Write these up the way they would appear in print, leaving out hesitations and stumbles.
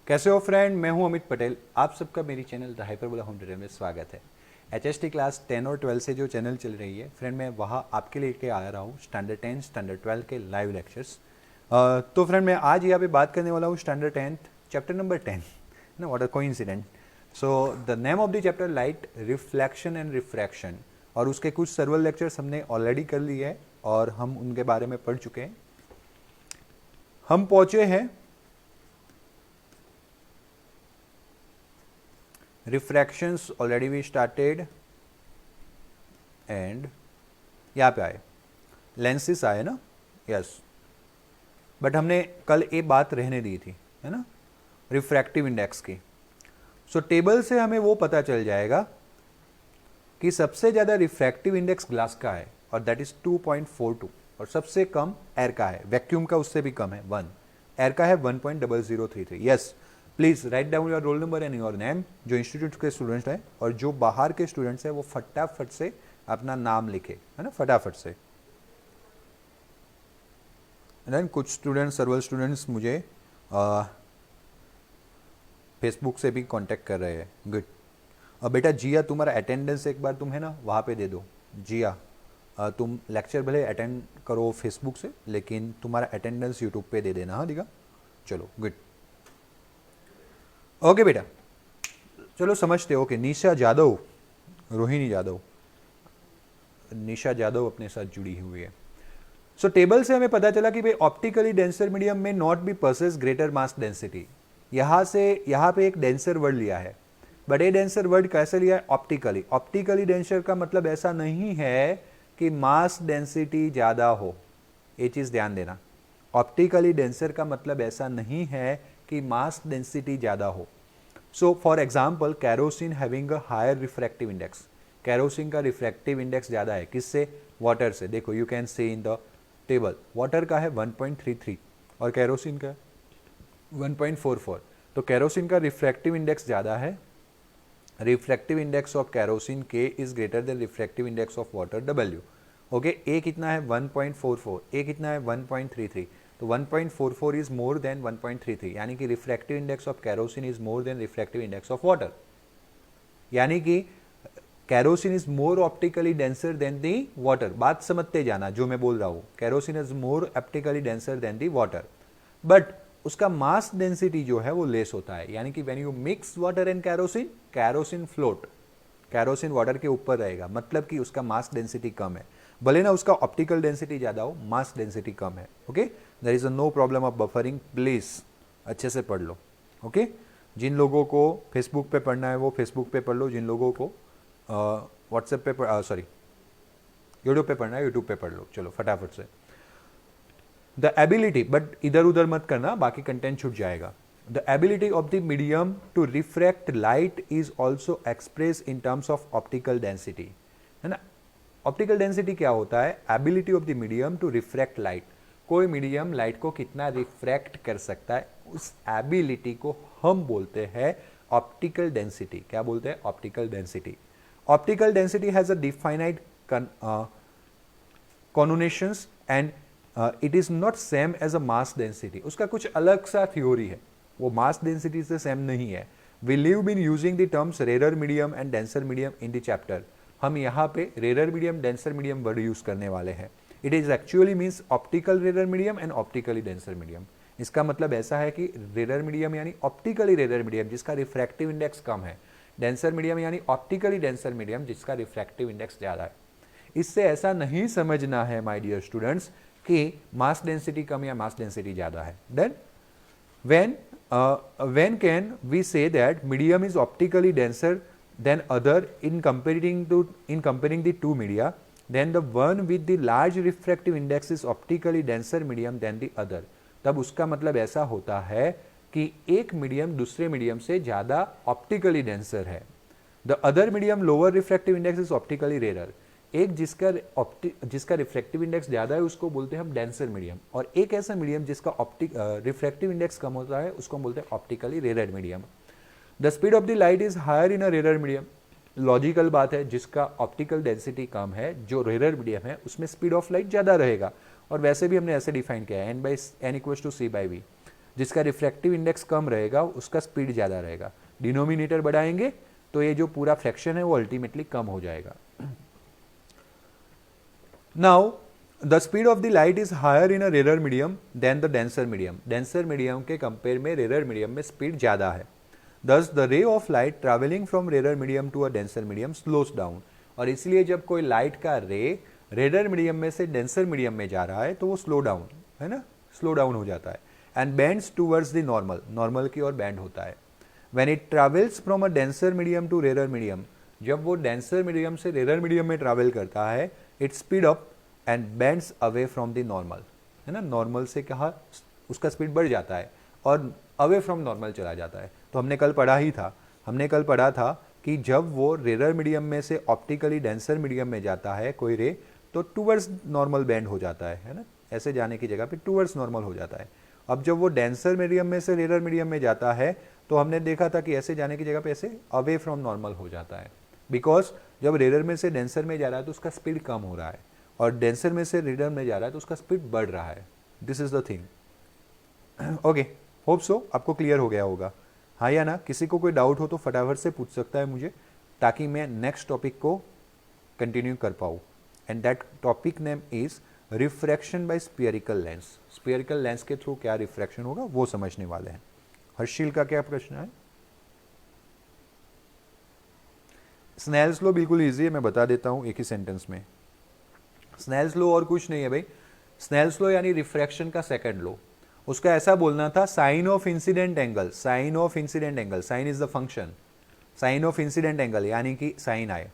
कैसे हो फ्रेंड, मैं हूं अमित पटेल। आप सबका मेरी channel the hyperbola home tutor में स्वागत है। एचएसटी क्लास 10 और 12 से जो चैनल चल रही है फ्रेंड, मैं वहाँ आपके लेके आ रहा हूँ स्टैंडर्ड 10 स्टैंडर्ड 12 के लाइव लेक्चर्स। तो फ्रेंड, मैं आज यहाँ पे बात करने वाला हूँ स्टैंडर्ड 10 चैप्टर नंबर 10 ना। What a coincident. So the name of the chapter light reflection and refraction, और उसके कुछ सर्वल लेक्चर्स हमने ऑलरेडी कर लिए हैं और हम उनके बारे में पढ़ चुके हैं। हम पहुँचे हैं रिफ्रैक्शंस, ऑलरेडी वी स्टार्टेड, एंड यहाँ पे आए लेंसेस आए ना, यस। बट हमने कल ये बात रहने दी थी, है ना, रिफ्रैक्टिव इंडेक्स की। सो टेबल से हमें वो पता चल जाएगा कि सबसे ज़्यादा रिफ्रैक्टिव इंडेक्स ग्लास का है और दैट इज 2.42, और सबसे कम एयर का है। वैक्यूम का उससे भी कम है 1, एयर का है 1.0033। Yes, please write down your roll number and your name. जो इंस्टीट्यूट के स्टूडेंट्स हैं और जो बाहर के स्टूडेंट्स हैं वो फटाफट से अपना नाम लिखे, है ना, फटाफट से। देन कुछ स्टूडेंट्स, सर्वल स्टूडेंट्स मुझे फेसबुक से भी कांटेक्ट कर रहे हैं। गुड। अब बेटा जिया, तुम्हारा अटेंडेंस एक बार तुम है ना वहाँ पे दे दो। जिया, तुम लेक्चर भले अटेंड करो फेसबुक से, लेकिन तुम्हारा अटेंडेंस यूट्यूब पे दे देना। हाँ दिखा, चलो गुड। ओके बेटा, चलो समझते हो। ओके, निशा जादव, रोहिणी जादव, निशा जादव अपने साथ जुड़ी हुई है। सो टेबल से हमें पता चला कि भाई ऑप्टिकली डेंसर मीडियम में not be possess greater mass density. यहाँ से यहाँ पे एक डेंसर वर्ड लिया है, बट ये डेंसर वर्ड कैसे लिया है? ऑप्टिकली। ऑप्टिकली डेंसर का मतलब ऐसा नहीं है कि मास डेंसिटी ज़्यादा हो, ये चीज़ ध्यान देना। ऑप्टिकली डेंसर का मतलब ऐसा नहीं है कि मास डेंसिटी ज़्यादा हो। So for example, kerosene having a higher refractive index. Kerosene का रिफ्रैक्टिव इंडेक्स ज़्यादा है, किससे? वाटर से। देखो, you can see in the table, water का है 1.33 और कैरोसिन का 1.44। तो कैरोसिन का रिफ्रैक्टिव इंडेक्स ज़्यादा है। रिफ्रैक्टिव इंडेक्स ऑफ कैरोसिन के is greater than refractive index of water W। Okay, ए कितना है? 1.44। ए कितना है? 1.33। तो 1.44 इज मोर देन 1.33, यानी कि refractive index of kerosene is more than refractive index of water. यानी कि kerosene is more optically denser then the water. बात समझते जाना जो मैं बोल रहा हूं। Kerosene is more optically denser then the water, but उसका मास डेंसिटी जो है वो लेस होता है। यानी कि when you mix water and kerosene, kerosene float, kerosene water के ऊपर रहेगा, मतलब कि उसका मास डेंसिटी कम है। भले ना उसका ऑप्टिकल डेंसिटी ज्यादा हो, मास डेंसिटी कम है। Okay, there is no problem of buffering. Please अच्छे से पढ़ लो। ओके, जिन लोगों को फेसबुक पे पढ़ना है वो फेसबुक पे पढ़ लो, जिन लोगों को व्हाट्सएप पे सॉरी यूट्यूब पे पढ़ना है यूट्यूब पे पढ़ लो। चलो फटाफट से। द एबिलिटी, बट इधर उधर मत करना, बाकी कंटेंट छूट जाएगा। The ability of the medium to refract light is also express in terms of optical density, है ना। ऑप्टिकल डेंसिटी क्या होता है? Ability of the medium to refract light. कोई मीडियम लाइट को कितना रिफ्रैक्ट कर सकता है, उस एबिलिटी को हम बोलते हैं ऑप्टिकल डेंसिटी। क्या बोलते हैं? Optical density. Optical density has a definite connotations and it is not same as a mass density. उसका कुछ अलग सा थ्योरी है, वो मास डेंसिटी से सेम नहीं है। We live been using the terms rarer medium and denser medium in the chapter. हम यहाँ पे rarer medium, denser medium word use करने वाले हैं। It is actually means optical rarer medium and optically denser medium. इसका मतलब ऐसा है कि रेरर मीडियम यानी ऑप्टिकली रेरर मीडियम जिसका रिफ्रैक्टिव इंडेक्स कम है, डेंसर मीडियम यानी ऑप्टिकली डेंसर मीडियम जिसका रिफ्रैक्टिव इंडेक्स ज़्यादा है। इससे ऐसा नहीं समझना है माय डियर स्टूडेंट्स कि मास डेंसिटी कम या मास डेंसिटी ज़्यादा है। Then when can we say that medium is optically denser than other in comparing the two media? Then the one with the large refractive index is optically denser medium than the other. तब उसका मतलब ऐसा होता है कि एक medium दूसरे medium से ज़्यादा ऑप्टिकली डेंसर है। The other medium lower refractive index is optically rarer. एक जिसका रिफ्रैक्टिव इंडेक्स ज़्यादा है उसको बोलते हैं हम डेंसर मीडियम, और एक ऐसा मीडियम जिसका रिफ्रैक्टिव इंडेक्स कम होता है उसको हम बोलते हैं optically rarer medium. The speed of the light is higher in a rarer medium. Logical बात है, जिसका ऑप्टिकल डेंसिटी कम है, जो रेरर मीडियम है, उसमें स्पीड ऑफ लाइट ज़्यादा रहेगा। और वैसे भी हमने ऐसे डिफाइन किया है, n/n = c/v। जिसका रिफ्रैक्टिव इंडेक्स कम रहेगा उसका स्पीड ज़्यादा रहेगा। डिनोमिनेटर बढ़ाएंगे तो ये जो पूरा फ्रैक्शन है वो अल्टीमेटली कम हो जाएगा। Now the speed of the light is higher in a rare medium than the denser medium. Denser medium के कंपेयर में रेयर मीडियम में स्पीड ज़्यादा है। Thus the ray of light travelling from rare medium to a denser medium slows down. और इसलिए जब कोई light का रे रेयर मीडियम में से डेंसर मीडियम में जा रहा है तो वो स्लो डाउन, है ना, स्लो डाउन हो जाता है। And bends towards the normal, normal की ओर बैंड होता है। When it travels from a denser medium to rare medium, जब वो डेंसर मीडियम से रेयर मीडियम में ट्रैवल करता है, it speed up and bends away from the normal, है ना, नॉर्मल से कहा उसका स्पीड बढ़ जाता है और अवे फ्रॉम नॉर्मल चला जाता है। तो हमने कल पढ़ा था कि जब वो रेयर मीडियम में से ऑप्टिकली डेंसर मीडियम में जाता है कोई रे, तो टूवर्ड्स नॉर्मल बैंड हो जाता है ना, ऐसे जाने की जगह पे टूवर्ड्स नॉर्मल हो जाता है। अब जब वो डेंसर मीडियम में से रेयर मीडियम में जाता है तो हमने देखा था कि ऐसे जाने की जगह पे ऐसे अवे फ्रॉम नॉर्मल हो जाता है, बिकॉज जब रेयर में से डेंसर में जा रहा है तो उसका स्पीड कम हो रहा है और डेंसर में से रेयर में जा रहा है तो उसका स्पीड बढ़ रहा है। This is the thing. Okay, hope so आपको क्लियर हो गया होगा, हाँ या ना। किसी को कोई डाउट हो तो फटाफट से पूछ सकता है मुझे, ताकि मैं नेक्स्ट टॉपिक को कंटिन्यू कर पाऊँ। And that topic name is refraction by spherical lens. Spherical lens के थ्रू क्या रिफ्रैक्शन होगा वो समझने वाले हैं। हर्षिल का क्या प्रश्न है? स्नेल्स लॉ बिल्कुल इजी है, मैं बता देता हूं एक ही सेंटेंस में। स्नेल्स लॉ और कुछ नहीं है भाई। स्नेल्स लॉ यानी रिफ्रैक्शन का सेकंड लॉ। उसका ऐसा बोलना था, sine of incident angle, sine of incident angle, sine is the function, sine of incident angle यानी कि sine I,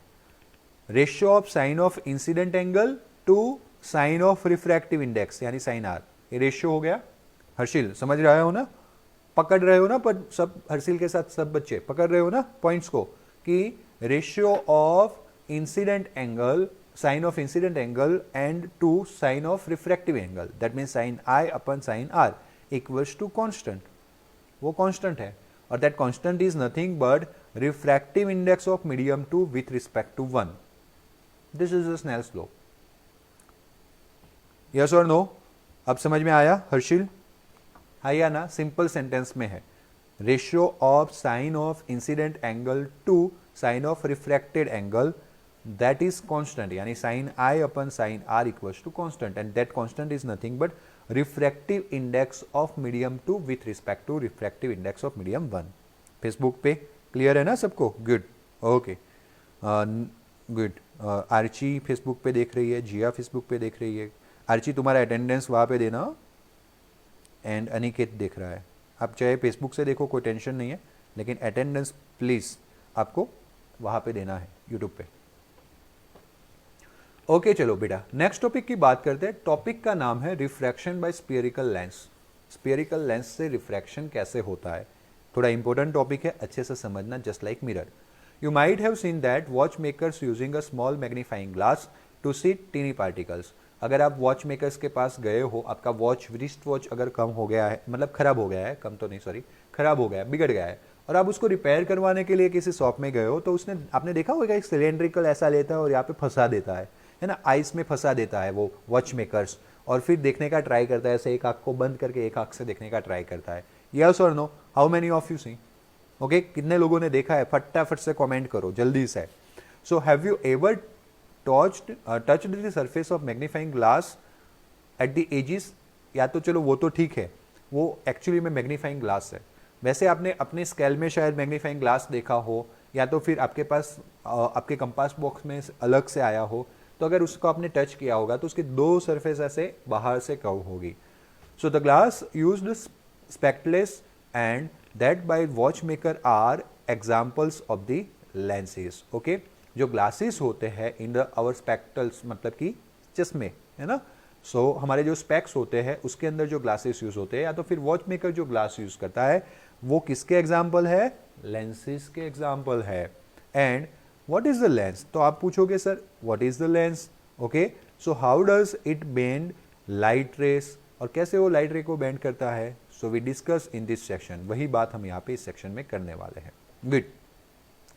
ratio of sine of incident angle to sine of refractive index यानी sine R, ये ratio हो गया। हर्षिल समझ रहे हो ना, पकड़ रहे हो ना, पर सब हर्षिल के साथ सब बच्चे पकड़ रहे हो ना पॉइंट्स को, कि ratio of incident angle, sine of incident angle and to sine of refractive angle, that mean sine I upon sine R equals to constant, वो कांस्टेंट है। और that constant is nothing but refractive index of medium two with respect to 1। This is the Snell's law. Yes और no? अब समझ में आया हर्षिल? हाँ या ना? सिंपल सेंटेंस में है, ratio of sine of incident angle to sine of refracted angle, that is constant, यानी sin I upon sin R equals to constant, and that constant is nothing but refractive index of medium 2 with respect to refractive index of medium 1। Facebook पे clear है ना सबको? Good, okay, good. Archi Facebook पे देख रही है, जिया Facebook पे देख रही है। आर्ची तुम्हारा अटेंडेंस वहाँ पे देना। एंड अनिकेत देख रहा है। आप चाहे फेसबुक से देखो, कोई टेंशन नहीं है, लेकिन अटेंडेंस प्लीज़ आपको वहाँ पे देना है यूट्यूब पे। ओके चलो बेटा, नेक्स्ट टॉपिक की बात करते हैं। टॉपिक का नाम है refraction by spherical lens. Spherical lens से रिफ्रैक्शन कैसे होता है, थोड़ा इंपॉर्टेंट टॉपिक है, अच्छे से समझना। Just like mirror, you might have seen that watch makers using a small magnifying glass to see tiny particles. अगर आप वॉच मेकर्स के पास गए हो, आपका वॉच, रिस्ट वॉच अगर कम हो गया है, मतलब खराब हो गया है, कम तो नहीं सॉरी, खराब हो गया है, बिगड़ गया है, और आप उसको रिपेयर करवाने के लिए किसी शॉप में गए हो, तो उसने, आपने देखा होगा एक सिलेंड्रिकल ऐसा लेता है और यहाँ पे फंसा देता है ना, आइस में फंसा देता है वो वॉच मेकर्स, और फिर देखने का ट्राई करता है, ऐसे एक आँख को बंद करके एक आँख से देखने का ट्राई करता है। यस और no? How many of you see? Okay, कितने लोगों ने देखा है? फटाफट से कमेंट करो जल्दी से। So have you ever touched the surface of magnifying glass at the edges? या तो चलो वो तो ठीक है, वो एक्चुअली में मैग्नीफाइंग ग्लास है। वैसे आपने अपने स्केल में शायद मैग्नीफाइंग ग्लास देखा हो, या तो फिर आपके पास आपके कंपास बॉक्स में अलग से आया हो, तो अगर उसको आपने टच किया होगा तो उसके दो सरफेस ऐसे बाहर से कर्व होगी। So the glass used spectacles and that by watch maker are examples of the lenses. Okay, जो ग्लासेस होते हैं इन द आवर स्पेक्टल्स, मतलब कि चश्मे, है ना। सो हमारे जो स्पेक्स होते हैं उसके अंदर जो ग्लासेस यूज होते हैं, या तो फिर वॉच मेकर जो ग्लास यूज करता है वो किसके एग्जाम्पल है? लेंसेज के एग्जाम्पल है। And what is the lens? तो आप पूछोगे sir what is the lens? Okay, so how does it bend light rays, और कैसे वो लाइट रे को बेंड करता है? So we discuss in this section, वही बात हम यहाँ पे इस सेक्शन में करने वाले हैं। गुड,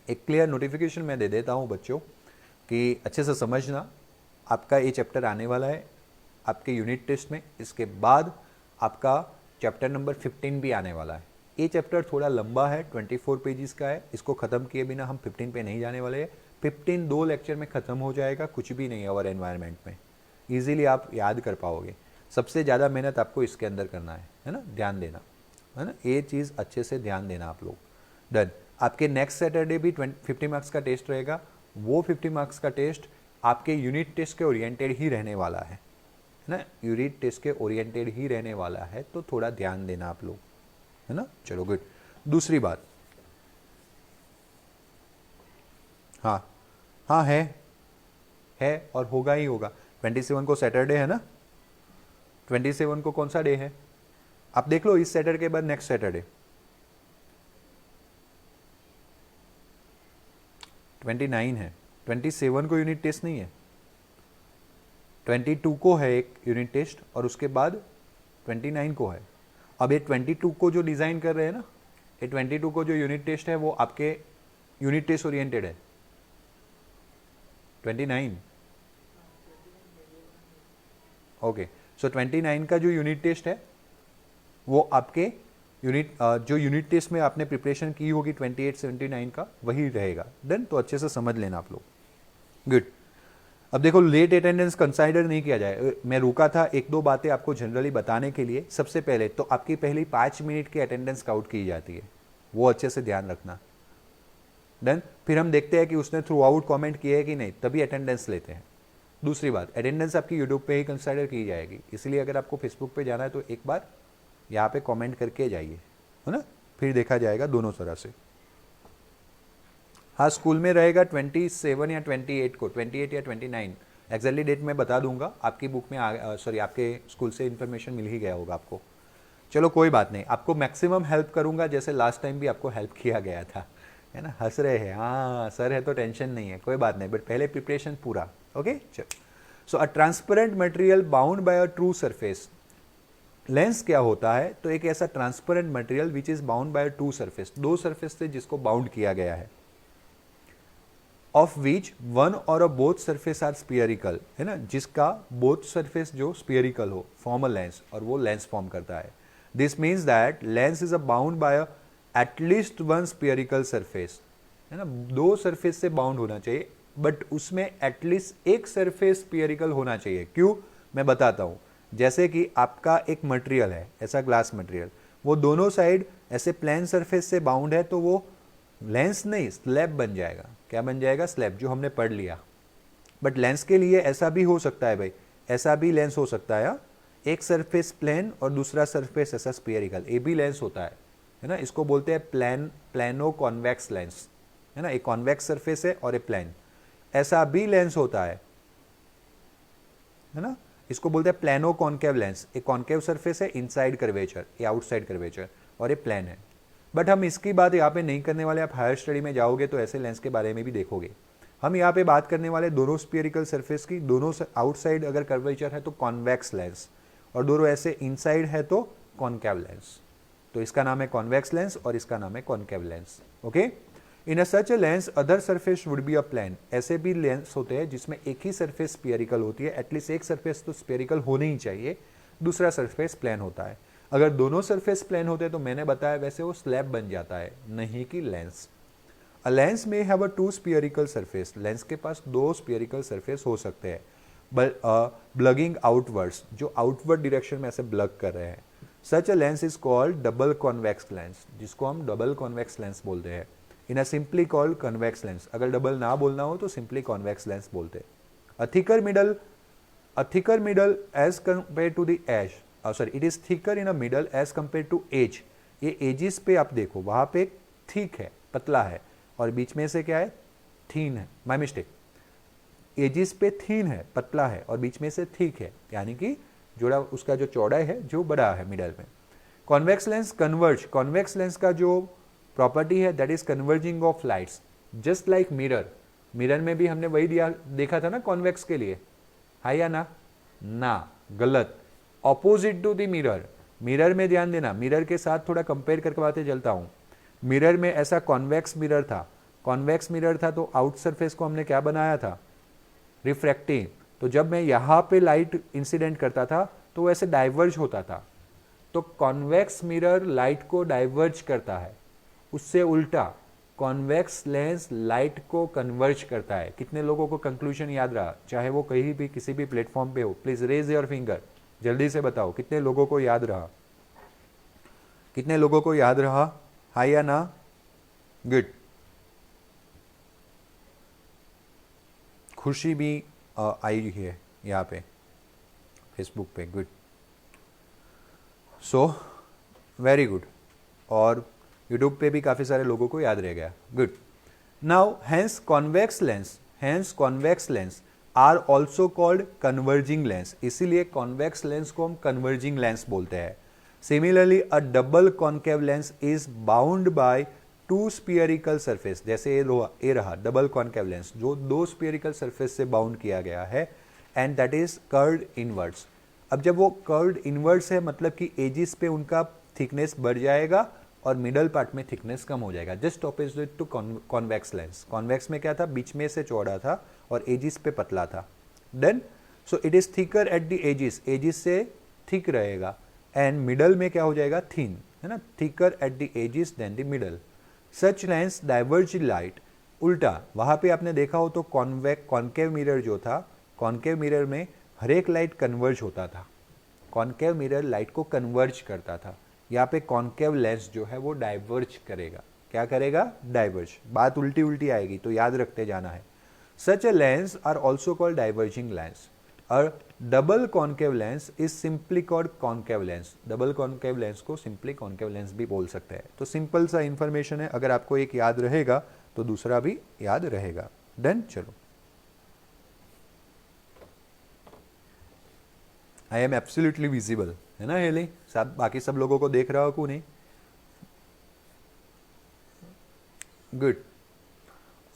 एक क्लियर नोटिफिकेशन मैं दे देता हूँ बच्चों कि अच्छे से समझना, आपका ये चैप्टर आने वाला है आपके यूनिट टेस्ट में। इसके बाद आपका चैप्टर नंबर 15 भी आने वाला है। ये चैप्टर थोड़ा लंबा है, 24 पेजेस का है, इसको ख़त्म किए बिना हम 15 पे नहीं जाने वाले हैं। 15 2 लेक्चर में ख़त्म हो जाएगा, कुछ भी नहीं है और एनवायरनमेंट में ईजिली आप याद कर पाओगे। सबसे ज़्यादा मेहनत आपको इसके अंदर करना है ना, ध्यान देना, है ना, ये चीज़ अच्छे से ध्यान देना आप लोग। डन। आपके नेक्स्ट सैटरडे भी 50 मार्क्स का टेस्ट रहेगा। वो 50 मार्क्स का टेस्ट आपके यूनिट टेस्ट के ओरिएंटेड ही रहने वाला है ना, यूनिट टेस्ट के ओरिएंटेड ही रहने वाला है, तो थोड़ा ध्यान देना आप लोग, है ना। चलो गुड। दूसरी बात, हाँ हाँ है और होगा ही होगा। 27 को सैटरडे है ना, 27 को कौन सा डे है आप देख लो, इस सैटरडे के बाद नेक्स्ट सैटरडे 29 है। 27 को यूनिट टेस्ट नहीं है, 22 को है एक यूनिट टेस्ट और उसके बाद 29 को है। अब ये 22 को जो डिज़ाइन कर रहे हैं ना, ये 22 को जो यूनिट टेस्ट है वो आपके यूनिट टेस्ट ओरिएंटेड है। 29 ओके, सो 29 का जो यूनिट टेस्ट है वो आपके जो यूनिट टेस्ट में आपने प्रिपरेशन की होगी 28 79 का, वही रहेगा। देन तो अच्छे से समझ लेना आप लोग। गुड। अब देखो, लेट अटेंडेंस कंसाइडर नहीं किया जाए। मैं रुका था एक दो बातें आपको जनरली बताने के लिए। सबसे पहले तो आपकी पहली 5 मिनट की अटेंडेंस काउंट की जाती है, वो अच्छे से ध्यान रखना। देन फिर हम देखते हैं कि उसने थ्रू आउट कॉमेंट किया है कि नहीं, तभी अटेंडेंस लेते हैं। दूसरी बात, अटेंडेंस आपकी यूट्यूब पे ही कंसाइडर की जाएगी, इसलिए अगर आपको फेसबुक पे जाना है तो एक बार यहाँ पे कमेंट करके जाइए, है ना, फिर देखा जाएगा दोनों तरह से। हाँ, स्कूल में रहेगा 27 या 28 को, 28 या 29 एक्जैक्टली डेट मैं बता दूंगा। आपकी बुक में सॉरी आपके स्कूल से इन्फॉर्मेशन मिल ही गया होगा आपको। चलो कोई बात नहीं, आपको मैक्सिमम हेल्प करूंगा, जैसे लास्ट टाइम भी आपको हेल्प किया गया था, है ना। हंस रहे हैं, हाँ सर है तो टेंशन नहीं है, कोई बात नहीं, बट पहले प्रिपरेशन पूरा। ओके चलो। So a transparent material bound by a true surface. Lens क्या होता है, तो एक ऐसा transparent material which is bound by two surface, दो सरफेस से जिसको बाउंड किया गया है, of which one or a both surface are spherical, है ना, जिसका बोथ सरफेस जो स्फीयरिकल हो, फॉर्म अ लेंस, और वो लेंस फॉर्म करता है। This means that lens is a bound by at least one spherical surface, है ना, दो सरफेस से बाउंड होना चाहिए, बट उसमें एटलीस्ट एक सरफेस स्फीयरिकल होना चाहिए। क्यों, मैं बताता हूं। जैसे कि आपका एक मटेरियल है, ऐसा ग्लास मटेरियल, वो दोनों साइड ऐसे प्लेन सरफेस से बाउंड है, तो वो लेंस नहीं स्लैब बन जाएगा। क्या बन जाएगा, स्लैब, जो हमने पढ़ लिया। बट लेंस के लिए ऐसा भी हो सकता है भाई, ऐसा भी लेंस हो सकता है, एक सरफेस प्लेन और दूसरा सरफेस ऐसा स्फीयरिकल, ये भी लेंस होता है ना। इसको बोलते हैं प्लेनो कॉन्वेक्स लेंस, है ना। एक कॉन्वेक्स सरफेस है और एक प्लेन, ऐसा भी लेंस होता है ना। इसको बोलते हैं प्लेनो कॉन्केव लेंस। एक कॉन्केव सरफेस है, इनसाइड कर्वेचर, ये आउटसाइड कर्वेचर, और ये प्लेन है। बट हम इसकी बात यहाँ पे नहीं करने वाले। आप हायर स्टडी में जाओगे तो ऐसे लेंस के बारे में भी देखोगे। हम यहाँ पे बात करने वाले दोनों स्फीयरिकल सरफेस की, दोनों आउटसाइड अगर कर्वेचर है तो कॉन्वेक्स लेंस, और दोनों ऐसे इनसाइड है तो कॉन्केव लेंस। तो इसका नाम है कॉन्वेक्स लेंस और इसका नाम है concave lens. Okay. In such a lens other surface would be a plane. ऐसे भी लेंस होते हैं जिसमें एक ही सरफेस स्फीयरिकल होती है, एटलीस्ट एक सरफेस तो स्फीयरिकल होनी ही चाहिए, दूसरा सरफेस प्लेन होता है। अगर दोनों सरफेस प्लेन होते तो मैंने बताया वैसे वो स्लैब बन जाता है, नहीं कि लेंस। अ लेंस में have a two spherical surface. Lens के पास दो स्फीयरिकल सरफेस हो सकते हैं, ब्लगिंग आउटवर्ड्स, जो आउटवर्ड डायरेक्शन में ऐसे ब्लग कर रहे हैं। Such a lens is called double convex lens, जिसको हम डबल कॉन्वेक्स लेंस बोलते हैं। In a simply called convex lens, अगर डबल ना बोलना हो तो सिंपली कॉन्वेक्स लेंस बोलते हैं। A thicker middle edge compare to the edge, sorry it is thicker in a middle edge compare to edge. ये एजिस पे आप देखो, वहां पे थिक है, पतला है, और बीच में से क्या है, थीन है। माय मिस्टेक, एजिस पे थीन है, पतला है, और बीच में से थिक है, यानी कि जोड़ा उसका जो चौड़ाई है जो बड़ा है मिडल में। Convex lens converge, convex lens का जो प्रॉपर्टी है that is converging of lights, just like mirror. Mirror में भी हमने वही देखा था ना कॉन्वेक्स के लिए, है या ना, गलत, opposite to the mirror. Mirror में ध्यान देना, मिरर के साथ थोड़ा कंपेयर करके बातें चलता हूं। मिरर में ऐसा कॉन्वेक्स मिरर था, कॉन्वेक्स मिरर था तो आउट सरफेस को हमने क्या बनाया था, रिफ्रैक्टिंग। तो जब मैं यहां पे लाइट इंसिडेंट करता था तो ऐसे डाइवर्ज होता था, तो कॉन्वेक्स मिरर लाइट को डाइवर्ज करता है, उससे उल्टा कॉन्वेक्स लेंस लाइट को कन्वर्ज करता है। कितने लोगों को कंक्लूजन याद रहा, चाहे वो कहीं भी किसी भी प्लेटफॉर्म पे हो? प्लीज रेज योर फिंगर, जल्दी से बताओ कितने लोगों को याद रहा, कितने लोगों को याद रहा, हाँ या ना? गुड। खुशी भी आई है यहाँ पे फेसबुक पे, गुड, सो वेरी गुड। और यूट्यूब पे भी काफ़ी सारे लोगों को याद रह गया, good. Now hence convex lens are also called converging lens, इसीलिए कॉन्वेक्स लेंस को हम कन्वर्जिंग लेंस बोलते हैं। Similarly a double concave lens is bound by two spherical surface, जैसे ये रहा डबल कॉन्केव लेंस जो दो स्फीयरिकल सरफेस से बाउंड किया गया है, and that is curved inwards. अब जब वो कर्व्ड इनवर्ड्स है मतलब कि एजिस पे उनका थिकनेस बढ़ जाएगा और मिडल पार्ट में थिकनेस कम हो जाएगा, just opposite to convex lens. Convex में क्या था, बीच में से चौड़ा था और एजिस पे पतला था। Then so it is thicker at the edges, edges से थिक रहेगा, एंड मिडल में क्या हो जाएगा, थिन, है ना, thicker at the edges than the middle. Such lens diverge light, उल्टा वहां पे आपने देखा हो तो कॉन्केव मिरर जो था, कॉन्केव मिरर में हर एक लाइट कन्वर्ज होता था, कॉन्केव मिरर लाइट को कन्वर्ज करता था। यहाँ पे कॉन्केव लेंस जो है वो डाइवर्ज करेगा, क्या करेगा, डाइवर्ज। बात उल्टी उल्टी आएगी तो याद रखते जाना है। Such a lens are also called diverging lens. और double concave lens is simply called concave lens, double concave lens को सिंपली कॉन्केव लेंस भी बोल सकते हैं। तो सिंपल सा इंफॉर्मेशन है, अगर आपको एक याद रहेगा तो दूसरा भी याद रहेगा। डन, चलो। आई एम एब्सोल्युटली विजिबल, है ना हेली? सब बाकी सब लोगों को देख रहा हो कि नहीं? Good.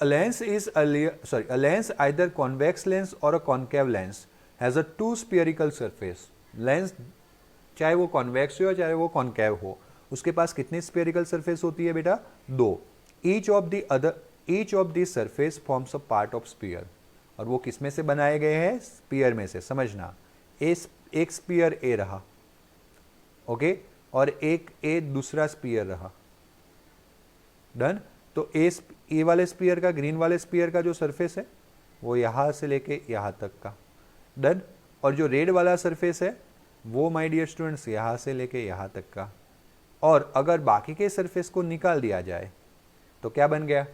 A lens either convex lens or a concave lens has a two spherical surface. Lens चाहे वो convex हो चाहे वो concave हो, उसके पास कितनी spherical surface होती है बेटा? दो। Each of the surface forms a part of sphere. और वो किस में से बनाए गए हैं? स्पीयर में से। समझना, एक स्पीयर ए रहा, ओके, और एक ए दूसरा स्पीयर रहा। डन। तो ए वाले स्पीयर का, ग्रीन वाले स्पीयर का जो सरफेस है वो यहां से लेके यहां तक का। डन। और जो रेड वाला सरफेस है वो माय डियर स्टूडेंट्स यहां से लेके यहां तक का। और अगर बाकी के सरफेस को निकाल दिया जाए तो क्या बन गया?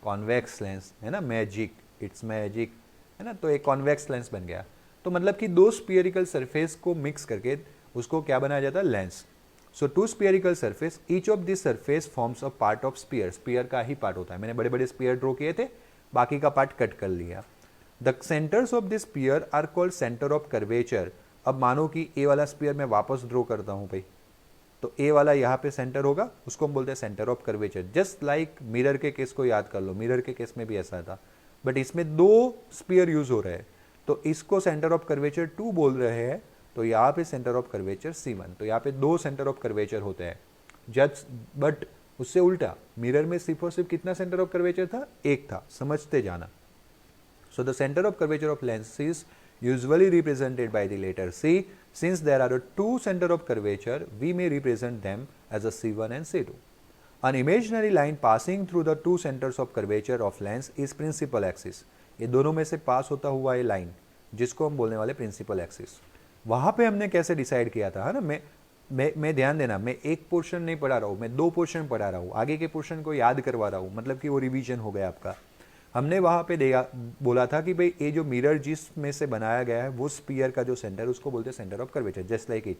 कॉन्वेक्स लेंस, है ना? मैजिक, इट्स मैजिक, है ना? तो एक कॉन्वेक्स लेंस बन गया। तो मतलब कि दो स्पीयरिकल सरफेस को मिक्स करके उसको क्या बनाया जाता है? Lens. So two spherical surface, each of this surface forms a part of sphere, sphere का ही पार्ट होता है। मैंने बड़े बड़े स्पीयर ड्रॉ किए थे, बाकी का पार्ट कट कर लिया। The centres of this sphere are called centre of curvature. अब मानो कि ए वाला स्पीयर मैं वापस ड्रॉ करता हूं भाई, तो ए वाला यहाँ पे सेंटर होगा, उसको हम बोलते हैं centre of curvature. Just like mirror के केस को याद कर लो, मिरर के केस में भी ऐसा था, बट इसमें दो स्पीयर यूज हो रहे हैं, तो इसको सेंटर ऑफ कर्वेचर 2 बोल रहे हैं, तो यहाँ पे सेंटर ऑफ कर्वेचर C1। तो यहाँ पे दो सेंटर ऑफ कर्वेचर होते हैं। बट उससे उल्टा मिरर में सिर्फ और सिर्फ कितना सेंटर ऑफ कर्वेचर था? एक था। समझते जाना। So the centre of curvature of lens is usually represented by the letter C. Since there are two center of curvature, we may represent them as a C1 and C2. An imaginary line passing through the two centers of curvature of lens is principal axis. ये दोनों में से पास होता हुआ ये line जिसको हम बोलने वाले प्रिंसिपल एक्सिस। वहां पे हमने कैसे डिसाइड किया था, है ना? मैं ध्यान देना, मैं एक पोर्शन नहीं पढ़ा रहा हूँ, मैं दो पोर्शन पढ़ा रहा हूँ, आगे के पोर्शन को याद करवा रहा हूँ, मतलब कि वो रिवीजन हो गया आपका। हमने वहां पे बोला था कि भाई ये जो मिरर जिस में से बनाया गया है वो स्पीयर का जो सेंटर उसको बोलते हैं centre of curvature, just like it.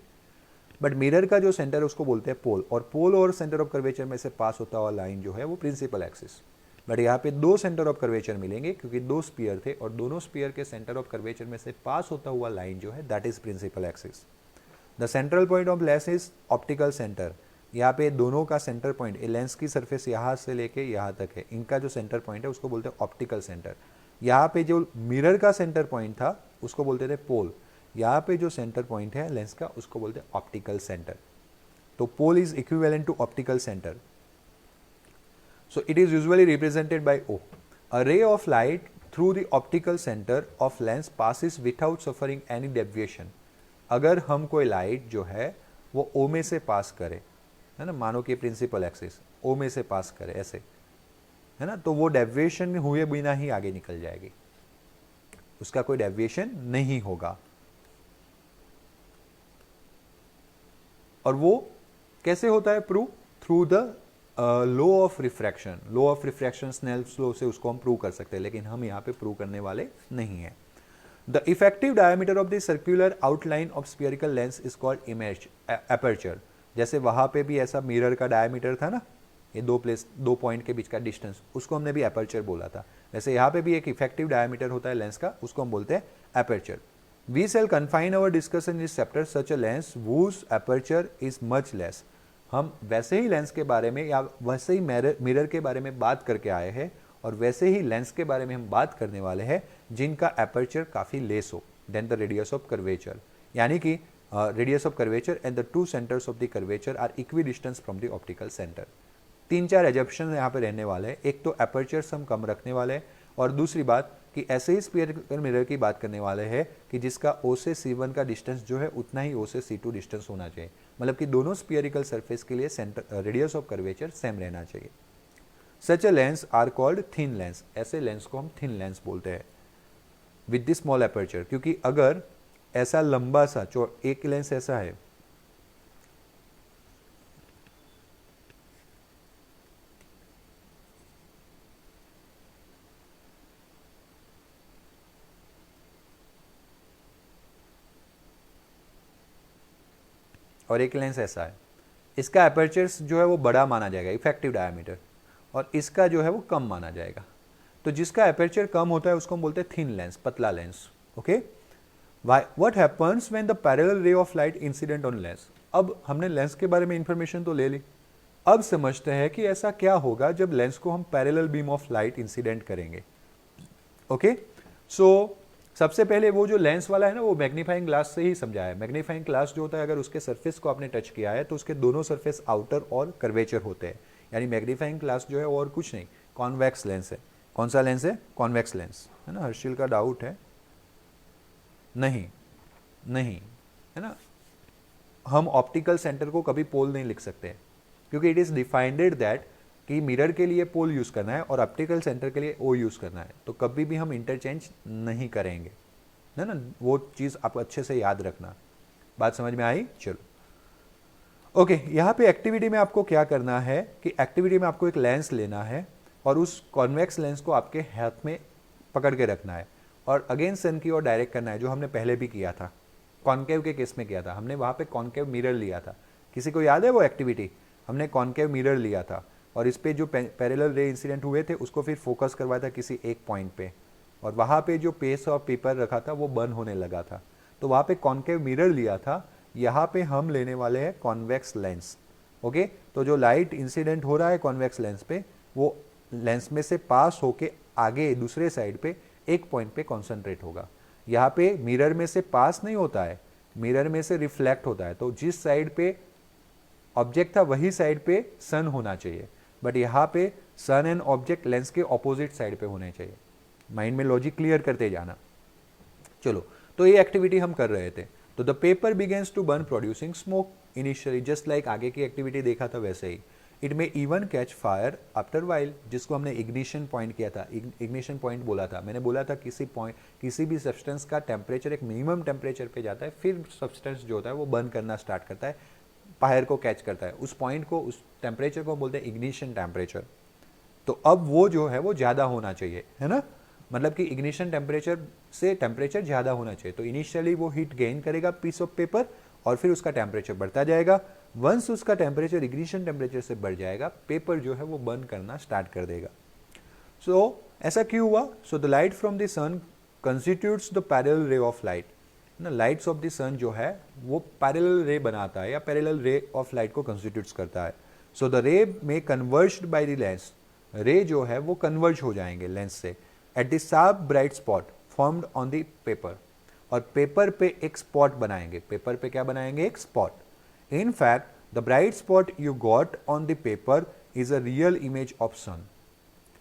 But mirror का जो सेंटर उसको बोलते हैं पोल, और पोल और सेंटर ऑफ कर्वेचर में से पास होता हुआ लाइन जो है वो प्रिंसिपल एक्सिस। बट यहाँ पे दो सेंटर ऑफ कर्वेचर मिलेंगे क्योंकि दो स्पीयर थे, और दोनों स्पीयर के सेंटर ऑफ कर्वेचर में से पास होता हुआ लाइन जो है that is principal axis. The central point of lens is optical centre. यहाँ पे दोनों का सेंटर पॉइंट, लेंस की सरफेस यहाँ से लेके यहाँ तक है, इनका जो सेंटर पॉइंट है उसको बोलते हैं ऑप्टिकल सेंटर। यहाँ पे जो मिरर का सेंटर पॉइंट था उसको बोलते थे पोल, यहाँ पे जो सेंटर पॉइंट है लेंस का उसको बोलते हैं ऑप्टिकल सेंटर। तो pole is equivalent to optical centre. So it is usually represented by O. A ray of light through the optical centre of lens passes without suffering any deviation. अगर हम कोई light जो है वो ओ में से पास करे, है ना, मानो कि प्रिंसिपल एक्सिस ओ में से पास करे ऐसे, है ना, तो वो डेविएशन हुए बिना ही आगे निकल जाएगी, उसका कोई डेविएशन नहीं होगा। और वो कैसे होता है prove? Through the law of refraction. Law of refraction Snell's law से उसको हम प्रूव कर सकते हैं, लेकिन हम यहाँ पे प्रूव करने वाले नहीं है। The effective diameter of the circular outline of spherical lens is called image aperture. जैसे वहां पे भी ऐसा मिरर का डायमीटर था ना, ये दो पॉइंट के बीच का डिस्टेंस, उसको हमने भी एपर्चर बोला था। वैसे यहाँ पे भी एक इफेक्टिव डायमीटर होता है लेंस का, उसको हम बोलते हैं aperture. We shall confine our discussion इस chapter such a lens whose aperture is much less. हम वैसे ही लेंस के बारे में या वैसे ही मिरर के बारे में बात करके आए हैं, और वैसे ही लेंस के बारे में हम बात करने वाले हैं जिनका एपर्चर काफ़ी लेस हो than the radius of curvature. यानी कि radius of curvature and the two centres of the curvature are equidistant from the optical centre. 3-4 assumption यहाँ पे रहने वाले हैं। एक तो एपर्चर्स हम कम रखने वाले हैं, और दूसरी बात कि ऐसे ही स्फीयरिकल मिरर की बात करने वाले हैं कि जिसका O से C1 का डिस्टेंस जो है उतना ही O से C2 डिस्टेंस होना चाहिए, मतलब कि दोनों स्फीयरिकल सरफेस के लिए centre radius of curvature same रहना चाहिए। Such a lens are called thin lens. ऐसे लेंस को हम थिन लेंस बोलते हैं विद द स्मॉल एपर्चर, क्योंकि अगर ऐसा लंबा सा एक लेंस ऐसा है, और एक लेंस ऐसा है, इसका एपर्चर जो है वो बड़ा माना जाएगा इफेक्टिव डायमीटर, और इसका जो है वो कम माना जाएगा। तो जिसका एपर्चर कम होता है उसको हम बोलते हैं थिन लेंस, पतला lens. Okay, what happens when the parallel ray of light incident on lens. अब हमने लेंस के बारे में इंफॉर्मेशन तो ले ली, अब समझते हैं कि ऐसा क्या होगा जब लेंस को हम parallel beam of light incident करेंगे। ओके, सो सबसे पहले वो जो लेंस वाला है ना, वो मैग्नीफाइंग ग्लास से ही समझा है। मैग्नीफाइंग ग्लास जो होता है, अगर उसके सरफेस को आपने टच किया है तो उसके दोनों सरफेस आउटर और कर्वेचर होते हैं। यानी मैग्नीफाइंग ग्लास जो है और कुछ नहीं, कॉन्वेक्स लेंस है। कौन सा लेंस है? कॉन्वेक्स लेंस, है ना। हर्षिल का डाउट है, नहीं नहीं, है ना। हम ऑप्टिकल सेंटर को कभी पोल नहीं लिख सकते, क्योंकि इट इज डिफाइंडेड दैट कि मिरर के लिए पोल यूज करना है और ऑप्टिकल सेंटर के लिए ओ यूज करना है, तो कभी भी हम इंटरचेंज नहीं करेंगे, है ना। वो चीज आप अच्छे से याद रखना। बात समझ में आई? चलो ओके, यहाँ पे एक्टिविटी में आपको क्या करना है कि एक्टिविटी में आपको एक लेंस लेना है और उस कॉन्वेक्स लेंस को आपके हाथ में पकड़ के रखना है और अगेंस्ट सन की ओर डायरेक्ट करना है, जो हमने पहले भी किया था। कॉन्केव के केस में किया था हमने, वहां पे कॉन्केव मिरर लिया था। किसी को याद है वो एक्टिविटी? हमने कॉन्केव मिरर लिया था और इस पे जो पैरेलल रे इंसिडेंट हुए थे उसको फिर फोकस करवाया था किसी एक पॉइंट पे, और वहां पे जो पेस ऑफ पेपर रखा था वो बर्न होने लगा था, तो वहां पे कॉन्केव मिरर लिया था। यहाँ पे हम लेने वाले हैं कॉन्वेक्स लेंस। ओके, तो जो लाइट इंसिडेंट हो रहा है कॉन्वेक्स लेंस पे, वो लेंस में से पास होके आगे दूसरे साइड पे एक पॉइंट पे कॉन्सेंट्रेट होगा। यहाँ पे मिरर में से पास नहीं होता है, मिरर में से रिफ्लेक्ट होता है। तो जिस साइड पे ऑब्जेक्ट था वही साइड पे सन होना चाहिए, बट यहाँ पे सन एंड ऑब्जेक्ट लेंस के ऑपोजिट साइड पे होने चाहिए। माइंड में लॉजिक क्लियर करते जाना। चलो, तो ये एक्टिविटी हम कर रहे थे। तो the paper begins to burn producing smoke initially, just like आगे की एक्टिविटी देखा था वैसे ही। It may even catch fire after while, जिसको हमने इग्निशन पॉइंट किया था, इग्निशन पॉइंट बोला था। मैंने बोला था किसी भी सब्सटेंस का टेम्परेचर एक मिनिमम टेम्परेचर पे जाता है, फिर सब्सटेंस जो होता है वो बर्न करना स्टार्ट करता है, फायर को कैच करता है। उस पॉइंट को, उस टेम्परेचर को बोलते हैं इग्निशन टेम्परेचर। तो अब वो जो है वो ज़्यादा होना चाहिए, है ना। मतलब कि इग्निशन टेम्परेचर से टेम्परेचर ज़्यादा होना चाहिए। तो इनिशियली वो हीट गेन करेगा पीस ऑफ पेपर और फिर उसका टेम्परेचर बढ़ता जाएगा। वंस उसका टेम्परेचर इग्निशन टेम्परेचर से बढ़ जाएगा, पेपर जो है वो बर्न करना स्टार्ट कर देगा। सो ऐसा क्यों हुआ? So the light from the sun constitutes the parallel ray of light ना। लाइट्स ऑफ द सन जो है वो पैरेलल रे बनाता है या पैरेलल रे ऑफ लाइट को कंस्टिट्यूट्स करता है। सो द रे में कन्वर्ज्ड बाय द लेंस, रे जो है वो कन्वर्ज हो जाएंगे लेंस से at the sharp bright spot formed on the paper, और पेपर पे एक स्पॉट बनाएंगे। पेपर पे क्या बनाएंगे? एक spot. In fact the bright spot you got on the paper is a real image of sun,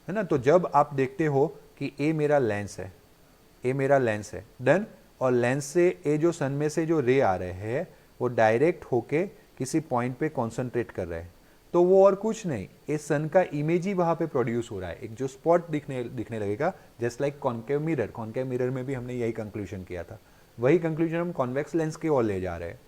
है ना। तो जब आप देखते हो कि ए मेरा लेंस है, ए मेरा लेंस है देन, और लेंस से ए जो सन में से जो रे आ रहे हैं वो डायरेक्ट होके किसी पॉइंट पे कॉन्सेंट्रेट कर रहे हैं, तो वो और कुछ नहीं, इस सन का इमेज ही वहाँ पे प्रोड्यूस हो रहा है, एक जो स्पॉट दिखने लगेगा, just like concave mirror. Concave mirror में भी हमने यही कंक्लूजन किया था, वही कंक्लूजन हम कॉन्वेक्स लेंस की ओर ले जा रहे हैं।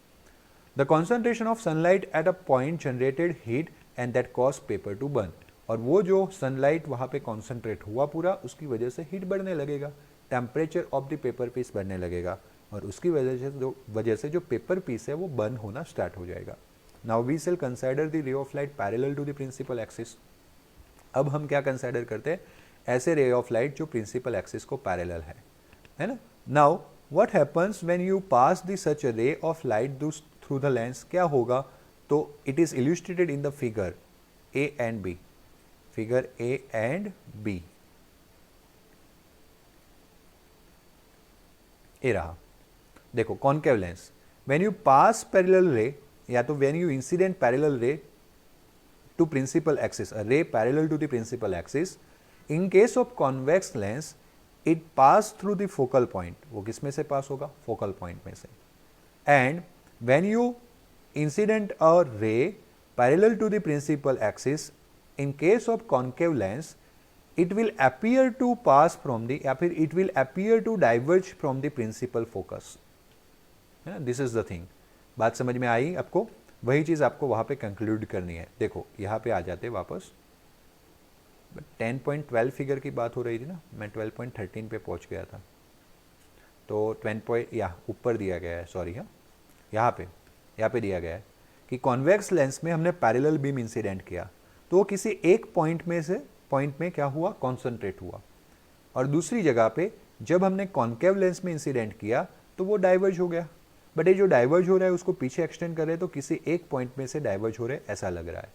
The concentration of sunlight at a point generated heat and that cause paper two burn. और वो जो सनलाइट वहाँ पे कॉन्सेंट्रेट हुआ पूरा, उसकी वजह से हीट बढ़ने लगेगा, temperature of the paper piece बढ़ने लगेगा, और उसकी वजह से जो पेपर पीस है वो बर्न होना स्टार्ट हो जाएगा। Now we shall consider the ray of light parallel to the principal axis. अब हम क्या कंसिडर करते हैं, ऐसे रे ऑफ लाइट जो प्रिंसिपल एक्सिस को पैरेलल है ना। Now what happens when you pass the such a ray of light through the lens, क्या होगा, तो it is illustrated in the figure A and B, figure A and B, ए रहा। देखो concave lens, when you pass parallel ray, या तो when you incident parallel ray to principal axis, a ray parallel to the principal axis, in case of convex lens it pass through the focal point, वो किस में से पास होगा, focal point में से। And when you incident a ray parallel to the principal axis, in case of concave lens it will appear to pass from the, या फिर it will appear to diverge from the principal focus, है ना। This is the thing, बात समझ में आई आपको, वही चीज आपको वहां पे कंक्लूड करनी है। देखो यहाँ पे आ जाते वापस, 10.12 फिगर की बात हो रही थी ना, मैं 12.13 पे पहुंच गया था, तो 10 या ऊपर दिया गया है, सॉरी, हाँ यहाँ पे दिया गया है कि कॉन्वेक्स लेंस में हमने पैरेलल बीम इंसिडेंट किया, तो वो किसी एक पॉइंट में क्या हुआ, कॉन्सेंट्रेट हुआ, और दूसरी जगह पे जब हमने कॉन्केव लेंस में इंसिडेंट किया तो वो डाइवर्ज हो गया। बट ये जो डाइवर्ज हो रहा है उसको पीछे एक्सटेंड कर रहे हैं, तो किसी एक पॉइंट में से डाइवर्ज हो रहे हैं ऐसा लग रहा है।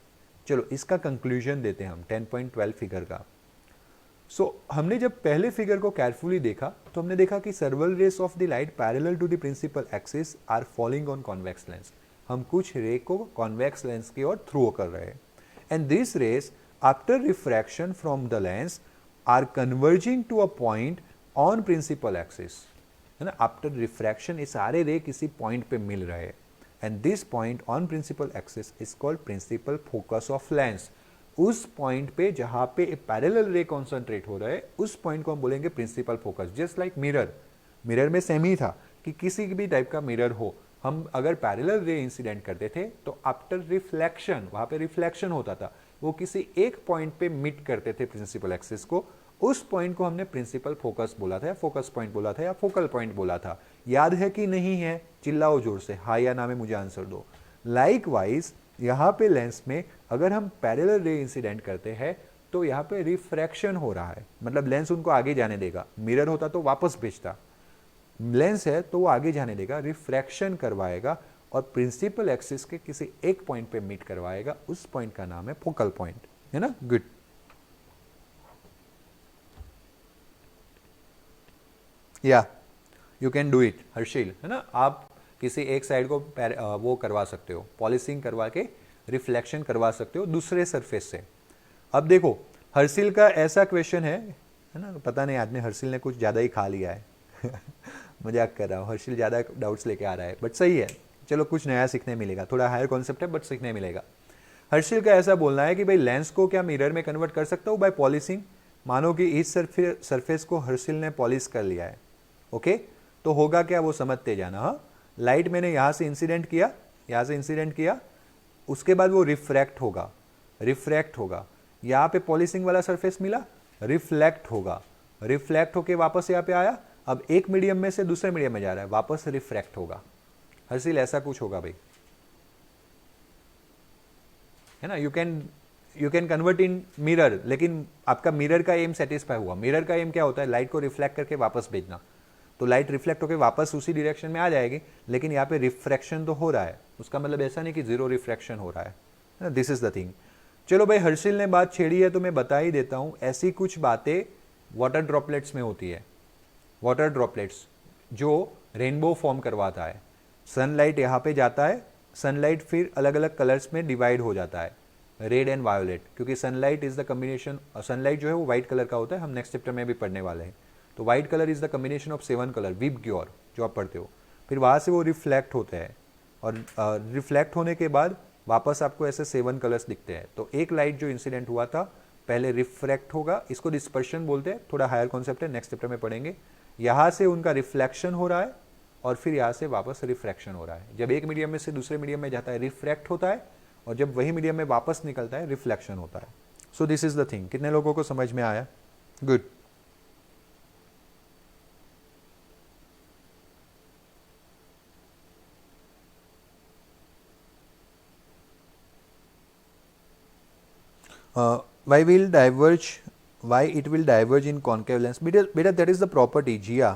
चलो इसका कंक्लूजन देते हैं हम 10.12 फिगर का। हमने जब पहले फिगर को केयरफुली देखा तो हमने देखा कि several rays of the light parallel to the principal axis are falling on convex lens. हम कुछ रे को कॉन्वेक्स लेंस की ओर थ्रो कर रहे हैं, and this rays after refraction from the lens are converging to a point on principal axis, है ना। आफ्टर रिफ्रैक्शन ये सारे रे किसी पॉइंट पे मिल रहे हैं, and this point on principal axis is called principal focus of lens. उस पॉइंट पे जहां पे पैरेलल रे कॉन्सेंट्रेट हो रहा है, उस पॉइंट को हम बोलेंगे principal focus. Just like mirror में सेम ही था कि किसी भी टाइप का मिरर हो, हम अगर पैरेलल रे इंसिडेंट करते थे तो आफ्टर रिफ्लेक्शन, वहां पे रिफ्लेक्शन होता था, वो किसी एक पॉइंट पे मिट करते थे प्रिंसिपल एक्सिस को, उस पॉइंट को हमने प्रिंसिपल फोकस बोला था, या फोकस पॉइंट बोला था, या फोकल पॉइंट बोला था। याद है कि नहीं है, चिल्लाओ जोर से, हाँ या ना में मुझे आंसर दो। लाइकवाइज यहाँ पे लेंस में अगर हम पैरेलल रे इंसिडेंट करते हैं तो यहाँ पे रिफ्रैक्शन हो रहा है, मतलब लेंस उनको आगे जाने देगा। मिरर होता तो वापस भेजता, लेंस है तो वो आगे जाने देगा, रिफ्रैक्शन करवाएगा और प्रिंसिपल एक्सिस के किसी एक पॉइंट पे मीट करवाएगा, उस पॉइंट का नाम है फोकल पॉइंट, है ना। Good. Yeah you can do it Harshil, है ना। आप किसी एक साइड को वो करवा सकते हो, पॉलिशिंग करवा के रिफ्लेक्शन करवा सकते हो दूसरे सरफेस से। अब देखो हर्षिल का ऐसा क्वेश्चन है ना, पता नहीं आदमी हर्षिल ने कुछ ज़्यादा ही खा लिया है मजाक कर रहा हूँ, हर्षिल ज़्यादा डाउट्स लेके आ रहा है, बट सही है, चलो कुछ नया सीखने मिलेगा, थोड़ा हायर कॉन्सेप्ट है बट सीखने मिलेगा। हर्षिल का ऐसा बोलना है कि भाई लेंस को क्या मिरर में कन्वर्ट कर सकता हूँ बाय पॉलिशिंग। मानो कि इस सरफेस को हर्षिल ने पॉलिश कर लिया है, ओके, तो होगा क्या वो समझते जाना। हाँ, लाइट मैंने यहाँ से इंसिडेंट किया, उसके बाद वो रिफ्रैक्ट होगा, यहाँ पे पॉलिशिंग वाला सरफेस मिला, रिफ्लेक्ट होके वापस यहाँ पे आया, अब एक मीडियम में से दूसरे मीडियम में जा रहा है, वापस रिफ्रैक्ट होगा। हर्षिल ऐसा कुछ होगा भाई, है ना। You can convert in mirror, लेकिन आपका मिरर का एम सेटिस्फाई हुआ। मिरर का एम क्या होता है, लाइट को रिफ्लेक्ट करके वापस भेजना, तो लाइट रिफ्लेक्ट होकर वापस उसी डायरेक्शन में आ जाएगी, लेकिन यहाँ पे रिफ्रैक्शन तो हो रहा है, उसका मतलब ऐसा नहीं कि जीरो रिफ्रैक्शन हो रहा है। This is the thing. चलो भाई हर्षिल ने बात छेड़ी है तो मैं बता ही देता हूँ, ऐसी कुछ बातें वाटर ड्रॉपलेट्स में होती है। वाटर ड्रॉपलेट्स जो रेनबो फॉर्म करवाता है, सनलाइट यहाँ पे जाता है, सनलाइट फिर अलग अलग कलर्स में डिवाइड हो जाता है, रेड एंड वायोलेट, क्योंकि sunlight is the combination, sunlight जो है वो व्हाइट कलर का होता है, हम नेक्स्ट चैप्टर में भी पढ़ने वाले हैं। तो white colour is the combination of 7 colour, VIBGYOR जो आप पढ़ते हो, फिर वहाँ से वो रिफ्लेक्ट होते हैं, और रिफ्लेक्ट होने के बाद वापस आपको ऐसे 7 कलर्स दिखते हैं। तो एक लाइट जो इंसिडेंट हुआ था पहले रिफ्रैक्ट होगा, इसको डिस्पर्शन बोलते हैं, थोड़ा हायर कॉन्सेप्ट है, नेक्स्ट चैप्टर में पढ़ेंगे। यहाँ से उनका रिफ्लेक्शन हो रहा है और फिर यहाँ से वापस रिफ्रैक्शन हो रहा है। जब एक मीडियम में से दूसरे मीडियम में जाता है रिफ्रैक्ट होता है, और जब वही मीडियम में वापस निकलता है रिफ्लेक्शन होता है। सो दिस इज द थिंग। कितने लोगों को समझ में आया? Good. why will diverge, why it will diverge in concave lens? बेटा that is the property, जिया,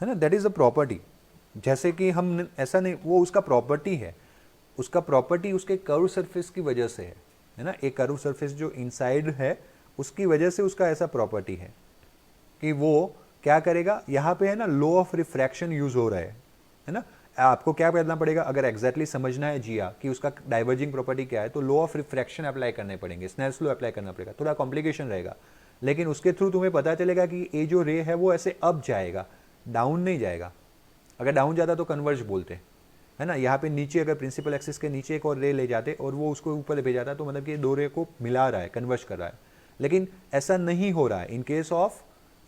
है ना, that is the property। जैसे कि हम ऐसा नहीं, वो उसका प्रॉपर्टी है, उसका प्रॉपर्टी उसके कर्व सरफेस की वजह से है ना। एक कर्व सरफेस जो इनसाइड है उसकी वजह से उसका ऐसा प्रॉपर्टी है कि वो क्या करेगा, यहाँ पे है ना लॉ ऑफ रिफ्रैक्शन यूज हो रहा है ना। आपको क्या करना पड़ेगा, अगर एग्जैक्टली समझना है जिया कि उसका डाइवर्जिंग प्रॉपर्टी क्या है, तो लॉ ऑफ रिफ्रैक्शन अप्लाई करने पड़ेंगे, स्नेल्स लॉ अप्लाई करना पड़ेगा। थोड़ा कॉम्प्लिकेशन रहेगा, लेकिन उसके थ्रू तुम्हें पता चलेगा कि ये जो रे है वो ऐसे अप जाएगा, डाउन नहीं जाएगा। अगर डाउन जाता तो कन्वर्ज बोलते, है ना। यहाँ पे नीचे अगर प्रिंसिपल एक्सिस के नीचे एक और रे ले जाते और वो उसको ऊपर ले जाता तो मतलब कि दो रे को मिला रहा है, कन्वर्ज कर रहा है। लेकिन ऐसा नहीं हो रहा है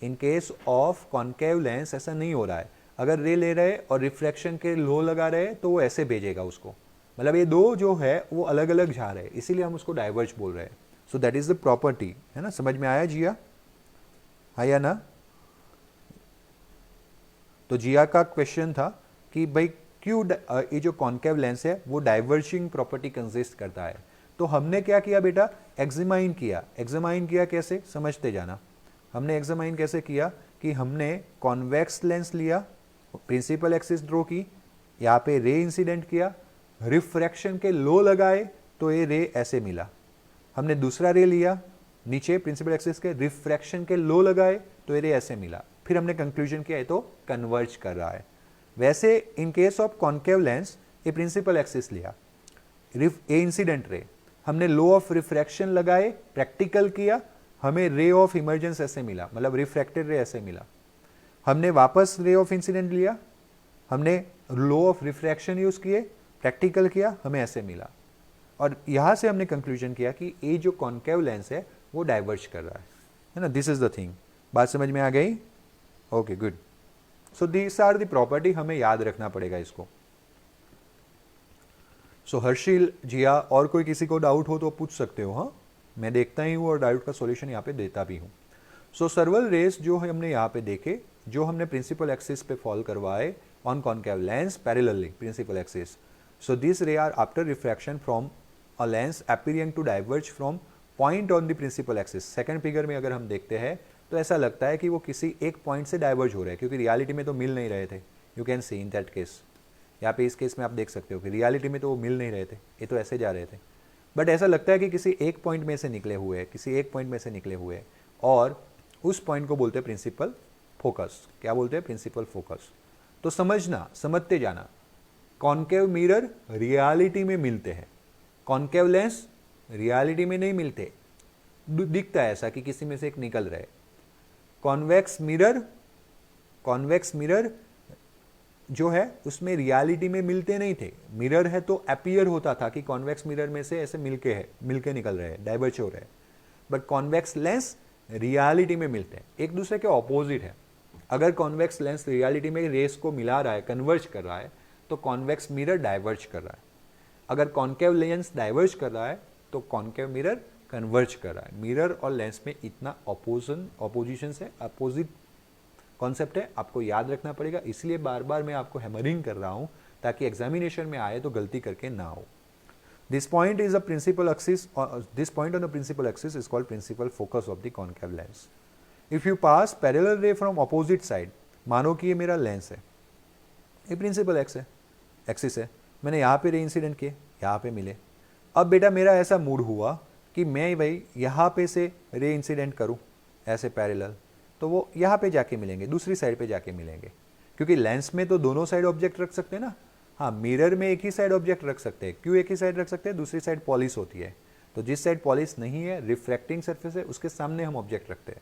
इन केस ऑफ कॉन्केव लेंस, ऐसा नहीं हो रहा है। अगर रे ले रहे और रिफ्रैक्शन के लो लगा रहे तो वो ऐसे भेजेगा उसको, मतलब ये दो जो है वो अलग अलग जा रहे हैं, इसीलिए हम उसको डाइवर्ज बोल रहे हैं। So that is the property, है ना। समझ में आया जिया? आया ना? तो जिया का क्वेश्चन था कि भाई क्यों ये जो कॉन्केव लेंस है वो डाइवर्जिंग प्रॉपर्टी कंसिस्ट करता है। तो हमने क्या किया बेटा, एग्जामाइन किया कैसे, समझते जाना। हमने एग्जामाइन कैसे किया कि हमने कॉन्वेक्स लेंस लिया, प्रिंसिपल एक्सिस ड्रॉ की, यहाँ पे रे इंसिडेंट किया, रिफ्रैक्शन के लो लगाए तो ये रे ऐसे मिला। हमने दूसरा रे लिया नीचे प्रिंसिपल एक्सिस के, रिफ्रैक्शन के लो लगाए तो ये रे ऐसे मिला। फिर हमने कंक्लूजन किया तो कन्वर्ज कर रहा है। वैसे इन केस ऑफ कॉन्केव लेंस ये प्रिंसिपल एक्सिस लिया, ए इंसिडेंट रे, हमने लो ऑफ रिफ्रैक्शन लगाए, प्रैक्टिकल किया, हमें रे ऑफ इमर्जेंस ऐसे मिला, मतलब रिफ्रैक्टेड रे ऐसे मिला। हमने वापस रे ऑफ इंसिडेंट लिया, हमने लो ऑफ रिफ्रैक्शन यूज किए, प्रैक्टिकल किया, हमें ऐसे मिला। और यहां से हमने कंक्लूजन किया कि ये जो कॉन्केव लेंस है वो डाइवर्ज कर रहा है ना। This is the thing. बात समझ में आ गई? Okay good. So this are the property, हमें याद रखना पड़ेगा इसको। सो हर्षिल, जिया, और कोई किसी को डाउट हो तो पूछ सकते हो। हाँ, मैं देखता ही हूँ और डाउट का सॉल्यूशन यहाँ पे देता भी हूँ। सो सर्वल रेस जो हमने यहाँ पे देखे, जो हमने प्रिंसिपल एक्सिस पे फॉल करवाए on concave lens parallelly principal axis. So this ray are after refraction from a lens appearing to diverge from point on the principal axis. Second figure में अगर हम देखते हैं तो ऐसा लगता है कि वो किसी एक पॉइंट से डाइवर्ज हो रहे हैं, क्योंकि रियलिटी में तो मिल नहीं रहे थे। You can see in that case, यहाँ पे इस केस में आप देख सकते हो कि रियलिटी में तो वो मिल नहीं रहे थे, ये तो ऐसे जा रहे थे। बट ऐसा लगता है कि किसी एक पॉइंट में से निकले हुए हैं, किसी एक पॉइंट में से निकले हुए हैं, और उस पॉइंट को बोलते हैं प्रिंसिपल फोकस। क्या बोलते हैं? Principal focus. तो समझना, समझते जाना, कॉन्केव मिरर रियलिटी में मिलते हैं, कॉन्केव लेंस रियलिटी में नहीं मिलते। दिखता है ऐसा कि किसी में से एक निकल रहे। कॉन्वेक्स मिरर जो है उसमें रियलिटी में मिलते नहीं थे। मिरर है तो अपीयर होता था कि कॉन्वेक्स मिरर में से ऐसे मिलके निकल रहे हैं, डाइवर्ज हो रहे हैं। बट कॉन्वेक्स लेंस रियलिटी में मिलते हैं, एक दूसरे के ऑपोजिट है। अगर कॉन्वेक्स लेंस रियलिटी में रेस को मिला रहा है, कन्वर्ज कर रहा है, तो कॉन्वेक्स मिरर डाइवर्ज कर रहा है। अगर कॉन्केव लेंस डाइवर्ज कर रहा है तो कॉन्केव मिरर कन्वर्ज कर रहा है। मिरर और लेंस में इतना ऑपोजिशन से अपोजिट कॉन्सेप्ट है, आपको याद रखना पड़ेगा। इसलिए बार बार मैं आपको हैमरिंग कर रहा हूं ताकि एग्जामिनेशन में आए तो गलती करके ना हो। This point is a principal axis, this point on the principal axis is called principal focus of the concave lens. If you pass parallel ray from opposite side, मानो कि ये मेरा लेंस है, ये प्रिंसिपल एक्सिस है, मैंने यहाँ पे रे इंसिडेंट किए, यहाँ पे मिले। अब बेटा मेरा ऐसा मूड हुआ कि मैं भाई यहाँ पे से रे इंसिडेंट करूँ ऐसे पैरेलल, तो वो यहाँ पे जाके मिलेंगे, दूसरी साइड पे जाके मिलेंगे, क्योंकि लेंस में तो दोनों साइड ऑब्जेक्ट रख सकते हैं ना। हाँ, मिरर में एक ही साइड ऑब्जेक्ट रख सकते हैं। क्यों एक ही साइड रख सकते हैं? दूसरी साइड पॉलिश होती है, तो जिस साइड पॉलिश नहीं है, रिफ्रैक्टिंग सरफेस है, उसके सामने हम ऑब्जेक्ट रखते हैं।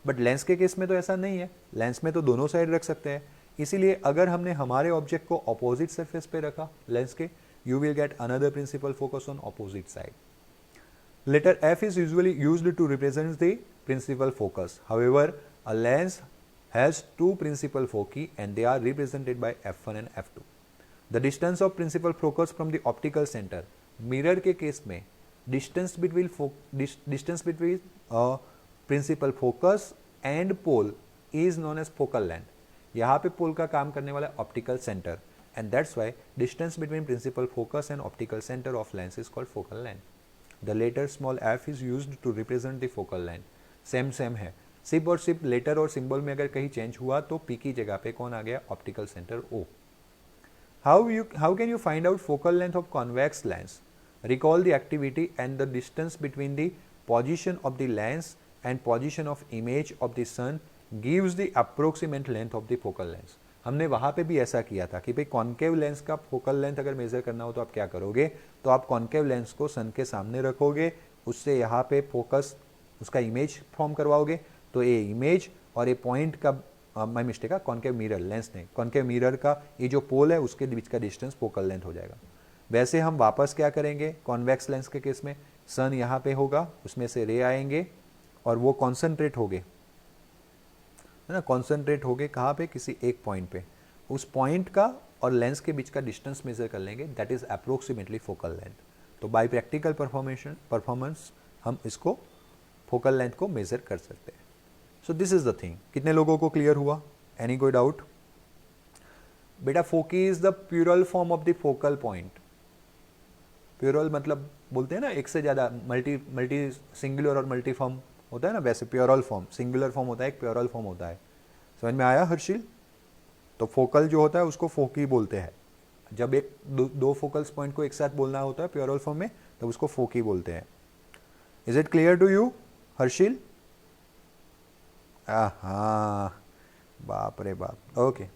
बट लेंस के केस में तो ऐसा नहीं है, लेंस में तो दोनों साइड रख सकते हैं। इसीलिए अगर हमने हमारे ऑब्जेक्ट को ऑपोजिट सरफेस पे रखा लेंस के, you will get another principal focus on opposite side. Letter F is usually used to represent the principal focus. However, a lens has two principal foci and they are represented by f1 and f2. The distance of principal focus from the optical center. Mirror के case में distance between principal focus and pole is known as focal length. यहाँ पे पोल का काम करने वाला optical centre, and that's why distance between principal focus and optical center of lens is called focal length. The letter small f is used to represent the focal length. Same है, सिर्फ और सिर्फ लेटर और symbol में अगर कहीं change हुआ तो पी की जगह पे कौन आ गया, optical centre O. How can you find out focal length of convex lens? Recall the activity and the distance between the position of the lens and position of image of the sun gives the approximate length of the focal lens. हमने वहाँ पे भी ऐसा किया था कि भाई concave lens का फोकल लेंथ अगर मेजर करना हो तो आप क्या करोगे, तो आप कॉन्केव लेंस को सन के सामने रखोगे, उससे यहाँ पे फोकस उसका इमेज फॉर्म करवाओगे, तो ये इमेज और ये पॉइंट का माय मिस्टेक है, कॉन्केव मिरर लेंस नहीं, कॉन्केव मिरर का ये जो पोल है उसके बीच का डिस्टेंस फोकल लेंथ हो जाएगा. वैसे हम वापस क्या करेंगे, कॉन्वेक्स लेंस के केस में सन यहाँ पे होगा, उसमें से रे आएंगे और वो कॉन्सेंट्रेट हो गए, है ना, कॉन्सेंट्रेट हो गए कहाँ पे, किसी एक पॉइंट पे, उस पॉइंट का और लेंस के बीच का डिस्टेंस मेजर कर लेंगे, that is approximately focal length. तो बाय प्रैक्टिकल परफॉर्मेंस हम इसको फोकल लेंथ को मेजर कर सकते हैं. So this is the thing. कितने लोगों को क्लियर हुआ? एनी कोई डाउट? बेटा foci is the plural form of the focal point. Plural मतलब बोलते हैं ना एक से ज्यादा, मल्टी सिंगुलर और मल्टी फॉर्म होता है ना, वैसे प्योरल फॉर्म, सिंगुलर फॉर्म होता है, एक प्योरल फॉर्म होता है. समझ में आया हर्षिल? तो फोकल जो होता है उसको फोकी बोलते हैं. जब एक दो फोकल्स पॉइंट को एक साथ बोलना होता है प्योरल फॉर्म में, तब उसको फोकी बोलते हैं. Is it clear to you Harshil? हाँ, बाप रे बाप. ओके.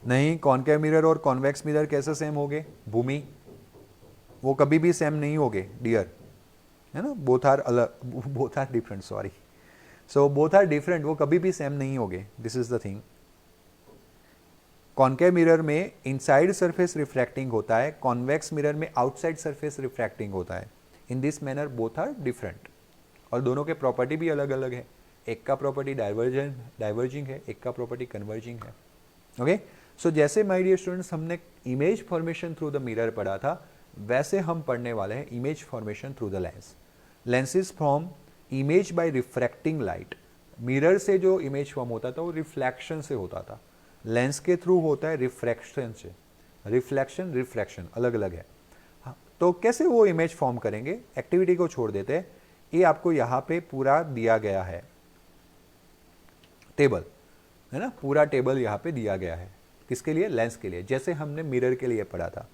नहीं, कॉन्केव मिरर और कॉन्वेक्स मिरर कैसे सेम हो गए भूमि? वो कभी भी सेम नहीं होंगे डियर, है ना, बोथ आर अलग, both are different, sorry. So both are different, वो कभी भी सेम नहीं होंगे. This is the thing. Concave mirror में इनसाइड सरफेस रिफ्रैक्टिंग होता है, कॉन्वेक्स मिरर में आउटसाइड सरफेस रिफ्रैक्टिंग होता है. In this manner both are different, और दोनों के प्रॉपर्टी भी अलग अलग है. एक का प्रॉपर्टी डाइवर्जिंग है, एक का प्रॉपर्टी कन्वर्जिंग है. ओके. सो जैसे माय डियर स्टूडेंट्स हमने image formation through the mirror पढ़ा था, वैसे हम पढ़ने वाले हैं image formation through the lens. Lenses form image by refracting light. Mirror से जो इमेज फॉर्म होता था वो रिफ्लेक्शन से होता था, लेंस के थ्रू होता है रिफ्रैक्शन से. रिफ्रैक्शन अलग अलग है. हाँ, तो कैसे वो इमेज फॉर्म करेंगे, एक्टिविटी को छोड़ देते हैं. ये आपको यहाँ पे पूरा दिया गया है, टेबल है ना, पूरा टेबल यहाँ पे दिया गया है. किसके लिए? लेंस के लिए, जैसे हमने मिरर के लिए पढ़ा था.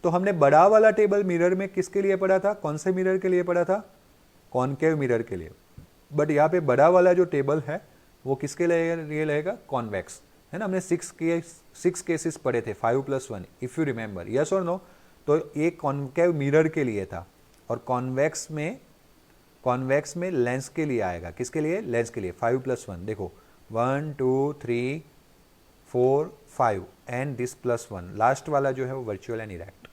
तो हमने बड़ा वाला टेबल मिरर में किसके लिए पढ़ा था, कौन से मिरर के लिए पढ़ा था? कॉन्केव मिरर के लिए. बट यहाँ पे बड़ा वाला जो टेबल है वो किसके लिए रहेगा? कॉन्वेक्स, है ना. हमने 6 केसेस पढ़े थे, 5+1 इफ यू रिमेंबर, यस और नो. तो ये कॉन्केव मिरर के लिए था, और कॉन्वेक्स में लेंस के लिए आएगा. किसके लिए? लेंस के लिए. 5+1 देखो, 1 2 3 4 5 एंड दिस +1, लास्ट वाला जो है वो वर्चुअल एंड इरेक्ट.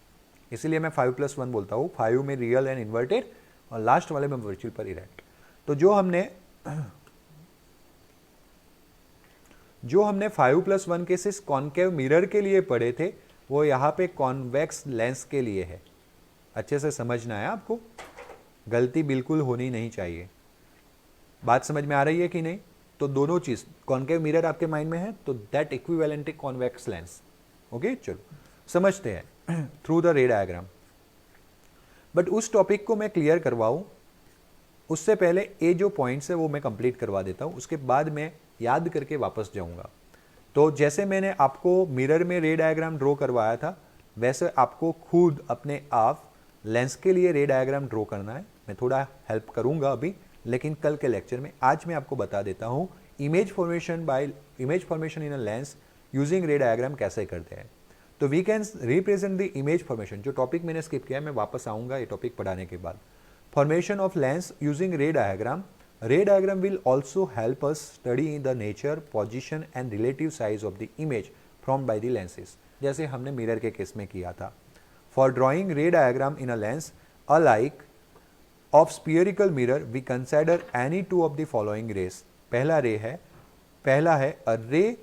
इसीलिए मैं 5+1 बोलता हूँ. 5 में रियल एंड इन्वर्टेड और लास्ट वाले में वर्चुअल पर इरेक्ट. तो जो हमने 5+1 केसेस कॉन्केव मिरर के लिए पढ़े थे, वो यहाँ पे कॉन्वेक्स लेंस के लिए है. अच्छे से समझना है आपको, गलती बिल्कुल होनी नहीं चाहिए. बात समझ में आ रही है कि नहीं? तो दोनों चीज, कॉन्केव मिरर आपके माइंड में है तो that equivalent convex lens. Okay, चलो समझते हैं थ्रू द रे डायग्राम. बट उस टॉपिक को मैं क्लियर करवाऊं उससे पहले ये जो पॉइंट्स है वो मैं कंप्लीट करवा देता हूं, उसके बाद मैं याद करके वापस जाऊंगा. तो जैसे मैंने आपको मिरर में रे डायग्राम ड्रॉ करवाया था, वैसे आपको खुद अपने आप लेंस के लिए रे डायग्राम ड्रॉ करना है. मैं थोड़ा हेल्प करूंगा अभी, लेकिन कल के लेक्चर में. आज मैं आपको बता देता हूं image formation in a lens using ray diagram कैसे करते हैं. तो we can represent the image formation. जो टॉपिक मैंने स्किप किया, मैं वापस आऊंगा ये टॉपिक पढ़ाने के बाद. Formation of lens using ray diagram ray diagram will also help us study the nature, position and relative size of the image from by the lenses, जैसे हमने मिरर के केस में किया था. For drawing ray diagram in a lens alike of spherical mirror we consider any two of the following rays. पहला है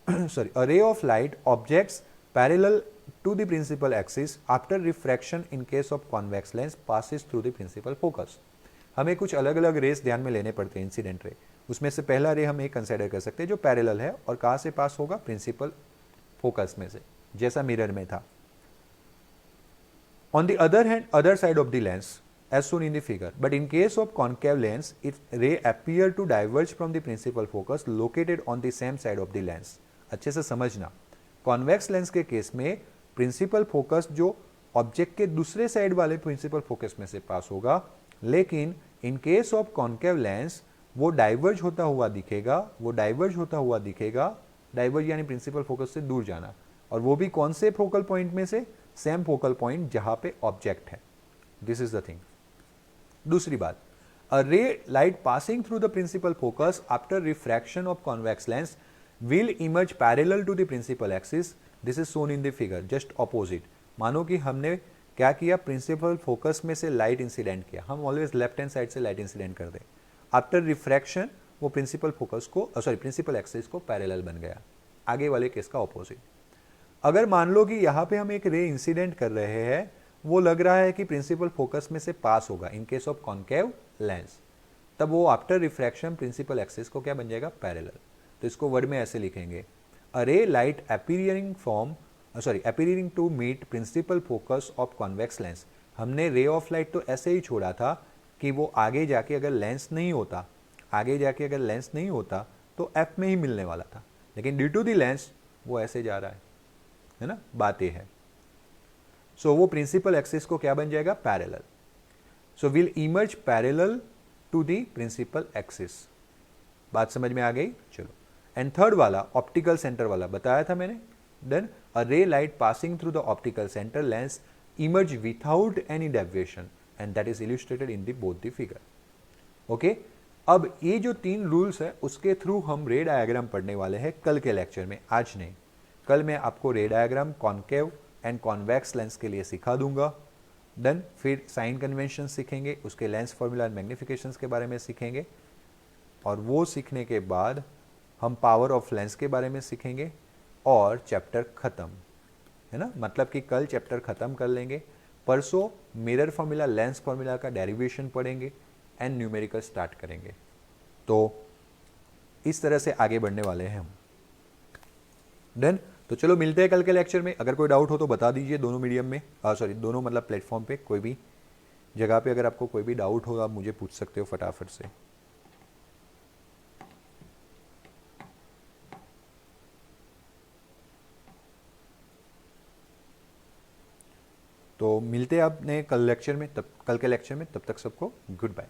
a ray of light objects parallel to the principal axis after refraction in case of convex lens passes through the principal focus. हमें कुछ अलग अलग race ध्यान में लेने पड़ते हैं इंसिडेंट रे. उसमें से पहला रे हम एक कंसिडर कर सकते हैं जो पैरेलल है और कहाँ से पास होगा, प्रिंसिपल फोकस में से, जैसा मिरर में था. On the other hand, other side of the lens as shown in the figure, but in case of concave lens its ray appear to diverge from the principal focus located on the same side of the lens. अच्छे से समझना, convex lens के case में principal focus जो object के दूसरे side वाले principal focus में से पास होगा, लेकिन इन केस ऑफ कॉन्केव लेंस वो डाइवर्ज होता हुआ दिखेगा, डाइवर्ज यानी प्रिंसिपल फोकस से दूर जाना, और वो भी कौन से फोकल पॉइंट में से, सेम फोकल पॉइंट जहां पे ऑब्जेक्ट है. This is the thing. दूसरी बात, a ray light passing through the principal focus after refraction of convex lens will emerge parallel to the principal axis. This is shown in the figure, just opposite. मानो कि हमने क्या किया, principal focus में से light incident किया. हम always left hand side से लाइट इंसिडेंट कर दें. आफ्टर रिफ्रैक्शन वो प्रिंसिपल फोकस को प्रिंसिपल एक्सिस को पैरेलल बन गया. आगे वाले केस का ऑपोजिट. अगर मान लो कि यहाँ पे हम एक रे इंसिडेंट कर रहे हैं, वो लग रहा है कि प्रिंसिपल फोकस में से पास होगा इन केस ऑफ कॉन्केव लेंस, तब वो आफ्टर रिफ्रैक्शन प्रिंसिपल एक्सिस को क्या बन जाएगा, पैरेलल. तो इसको वर्ड में ऐसे लिखेंगे, a ray light appearing to meet principal focus of convex lens. हमने रे ऑफ लाइट तो ऐसे ही छोड़ा था कि वो आगे जाके अगर लेंस नहीं होता तो एफ में ही मिलने वाला था, लेकिन ड्यू टू द लेंस वो ऐसे जा रहा है ना, बात ये है. सो वो प्रिंसिपल एक्सिस को क्या बन जाएगा, parallel. So will emerge parallel to the principal axis. बात समझ में आ गई. चलो, एंड थर्ड वाला ऑप्टिकल सेंटर वाला बताया था मैंने. Then a ray light passing through the optical centre lens emerge without any deviation and that is illustrated in the both the figure. Okay, अब ये जो 3 रूल्स है उसके थ्रू हम रे डायग्राम पढ़ने वाले हैं कल के लेक्चर में, आज नहीं. कल मैं आपको रे diagram concave and convex lens के लिए सिखा दूंगा. देन फिर साइन कन्वेंशन सीखेंगे, उसके लेंस फॉर्मूला एंड मैग्निफिकेशन के बारे में सीखेंगे, और वो सीखने के बाद हम पावर ऑफ लेंस के बारे में सीखेंगे और चैप्टर खत्म, है ना. मतलब कि कल चैप्टर खत्म कर लेंगे, परसों मिरर फॉर्मूला, लेंस फॉर्मूला का डेरिवेशन पढ़ेंगे एंड न्यूमेरिकल स्टार्ट करेंगे. तो इस तरह से आगे बढ़ने वाले हैं हम. डन. तो चलो मिलते हैं कल के लेक्चर में. अगर कोई डाउट हो तो बता दीजिए, दोनों मीडियम में, दोनों मतलब प्लेटफॉर्म पे, कोई भी जगह पे अगर आपको कोई भी डाउट हो आप मुझे पूछ सकते हो फटाफट से. तो मिलते हैं अपने कल के लेक्चर में, तब तक सबको गुड बाय.